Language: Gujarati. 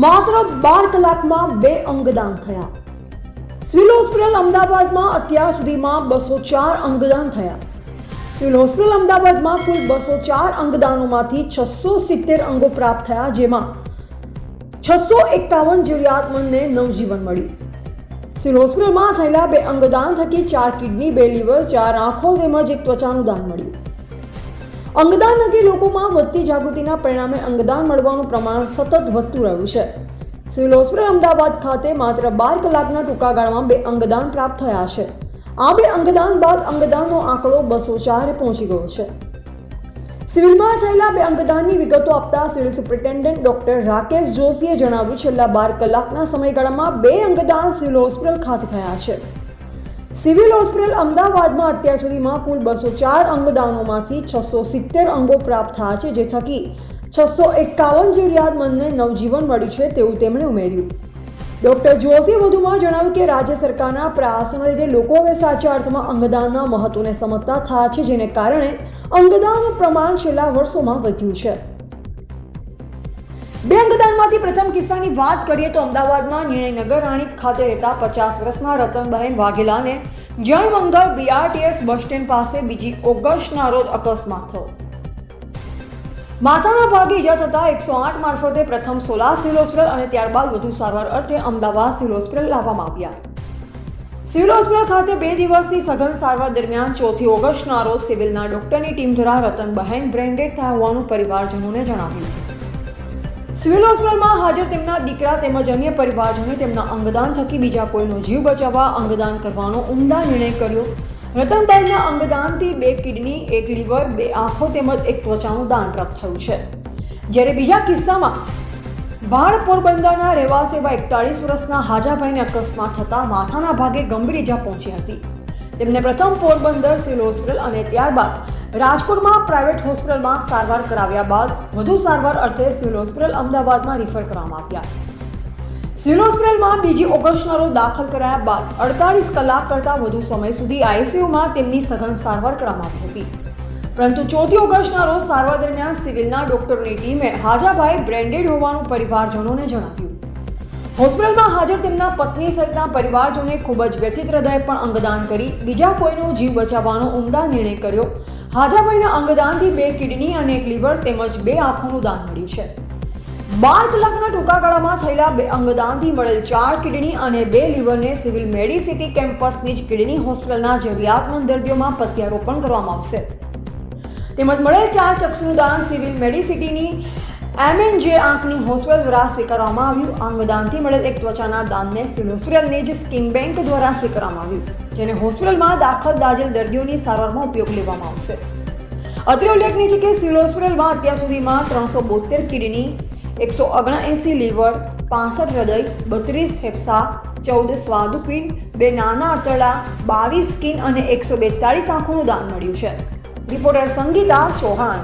માત્ર 12 કલાકમાં 2 અંગદાન થયા। સિવિલ હોસ્પિટલ અમદાવાદમાં અત્યાર સુધીમાં 204 અંગદાન થયા। સિવિલ હોસ્પિટલ અમદાવાદમાં કુલ 204 અંગદાનોમાંથી 670 અંગો પ્રાપ્ત થયા, જેમાં 651 જરૂરિયાતમંદને નવજીવન મળ્યું। સિવિલ હોસ્પિટલમાં થયેલા 2 અંગદાન થકી 4 કિડની, 2 લીવર, 4 આંખો તેમજ 1 ત્વચાનું દાન મળ્યું। અંગદાન અંગે લોકોમાં વધતી જાગૃતિના પરિણામે અંગદાન મળવાનું પ્રમાણ સતત વધતું રહ્યું છે। સિવિલ હોસ્પિટલ અમદાવાદ ખાતે માત્ર 12 કલાકના ટૂંકા ગાળામાં 2 અંગદાન પ્રાપ્ત થયા છે। આ 2 અંગદાન બાદ અંગદાનનો આંકડો 204 પહોંચી ગયો છે। સિવિલમાં થયેલા 2 અંગદાનની વિગતો આપતા સિવિલ સુપ્રિન્ટેન્ડન્ટ ડોક્ટર રાકેશ જોશીએ જણાવ્યું, છેલ્લા 12 કલાકના સમયગાળામાં 2 અંગદાન સિવિલ હોસ્પિટલ ખાતે થયા છે। સિવિલ હોસ્પિટલ અમદાવાદમાં અત્યાર સુધીમાં કુલ 204 અંગદાનોમાંથી 670 અંગો પ્રાપ્ત થયા છે, જે થકી 651 જરૂરિયાતમંદને નવજીવન મળ્યું છે તેવું તેમણે ઉમેર્યું। ડોક્ટર જોશીએ વધુમાં જણાવ્યું કે રાજ્ય સરકારના પ્રયાસોના લીધે લોકો હવે સાચા અર્થમાં અંગદાનના મહત્વને સમજતા થયા છે, જેને કારણે અંગદાનનું પ્રમાણ છેલ્લા વર્ષોમાં વધ્યું છે। 2 અંગદાનમાંથી પ્રથમ કિસ્સાની વાત કરીએ તો અમદાવાદમાં નિર્ણયનગર રાણીપ ખાતે રહેતા 50 વર્ષના રતનબહેન વાઘેલાને જય મંગલ BRTS બસ સ્ટેન્ડ પાસે 2 ઓગસ્ટના રોજ અકસ્માત થયો। માથાના ભાગે ઈજા થતા 108 મારફતે પ્રથમ સોલા સિવિલ હોસ્પિટલ અને ત્યારબાદ વધુ સારવાર અર્થે અમદાવાદ સિવિલ હોસ્પિટલ લાવવામાં આવ્યા। સિવિલ હોસ્પિટલ ખાતે 2 દિવસની સઘન સારવાર દરમિયાન 4 ઓગસ્ટના રોજ સિવિલના ડોક્ટરની ટીમ દ્વારા રતનબહેન બ્રેન્ડેડ થયા હોવાનું પરિવારજનોને જણાવ્યું। સિવિલ હોસ્પિટલમાં હાજર તેમના દીકરા તેમજ અન્ય પરિવારજનોએ તેમના અંગદાન થકી બીજા કોઈનો જીવ બચાવવા અંગદાન કરવાનો ઉમદા નિર્ણય કર્યો। રતનબહેનના અંગદાનથી 2 કિડની, 1 લીવર, 2 આંખો તેમજ 1 ત્વચાનું દાન પ્રાપ્ત થયું છે। જ્યારે બીજા કિસ્સામાં ભાડ પોરબંદરના રહેવાસી એવા 41 વર્ષના હાજાભાઈને અકસ્માત થતા માથાના ભાગે ગંભીર ઈજા પહોંચી હતી। તેમને પ્રથમ પોરબંદર સિવિલ હોસ્પિટલ અને ત્યારબાદ રાજકોટમાં પ્રાઇવેટ હોસ્પિટલમાં સારવાર કરાવ્યા બાદ વધુ સારવાર અર્થે સિવિલ હોસ્પિટલ અમદાવાદમાં રિફર કરવામાં આવ્યા। સિવિલ હોસ્પિટલમાં 2 ઓગસ્ટના રોજ દાખલ કરાયા બાદ 48 કલાક કરતાં વધુ સમય સુધી ICUમાં તેમની સઘન સારવાર કરવામાં આવી હતી, પરંતુ 4 ઓગસ્ટના રોજ સારવાર દરમિયાન સિવિલના ડોક્ટરોની ટીમે હાજાભાઈ બ્રેન્ડેડ હોવાનું પરિવારજનોને જણાવ્યું। હોસ્પિટલમાં હાજર તેમના પત્ની સહિતના પરિવારજનોએ ખૂબ જ વ્યથિત હૃદયે પણ અંગદાન કરી બીજા કોઈનો જીવ બચાવવાનો ઉમદા નિર્ણય કર્યો। હાજાભાઈના અંગદાનથી 2 કિડની અને 1 લીવર તેમજ 2 આંખોનું દાન મળ્યું છે। 12 કલાકના ટૂંકા ગાળામાં થયેલા 2 અંગદાનથી મળેલ 4 કિડની અને 2 લીવરને સિવિલ મેડિસિટી કેમ્પસની જ કિડની હોસ્પિટલના જરૂરિયાતમંદ દર્દીઓમાં પ્રત્યારોપણ કરવામાં આવશે। તેમજ મળેલ 4 ચક્ષુનું દાન સિવિલ મેડિસિટીની M&J આંખની હોસ્પિટલ દ્વારા સ્વીકારવામાં આવ્યું। અંગદાનથી મળેલ 1 ત્વચાના દાનને સિવિલ હોસ્પિટલની જ સ્કિન બેંક દ્વારા સ્વીકારવામાં આવ્યું, જેને હોસ્પિટલમાં દાખલ દાજેલ દર્દીઓની સારવારમાં ઉપયોગ લેવામાં આવશે। અત્રે ઉલ્લેખનીય છે કે સિવિલ હોસ્પિટલમાં અત્યાર સુધીમાં 372 કિડની, 179 લીવર, 65 હૃદય, 32 ફેફસા, 14 સ્વાદુપિંડ, 2 નાના આંતરડા, 22 સ્કિન અને 142 આંખોનું દાન મળ્યું છે। રિપોર્ટર સંગીતા ચૌહાણ।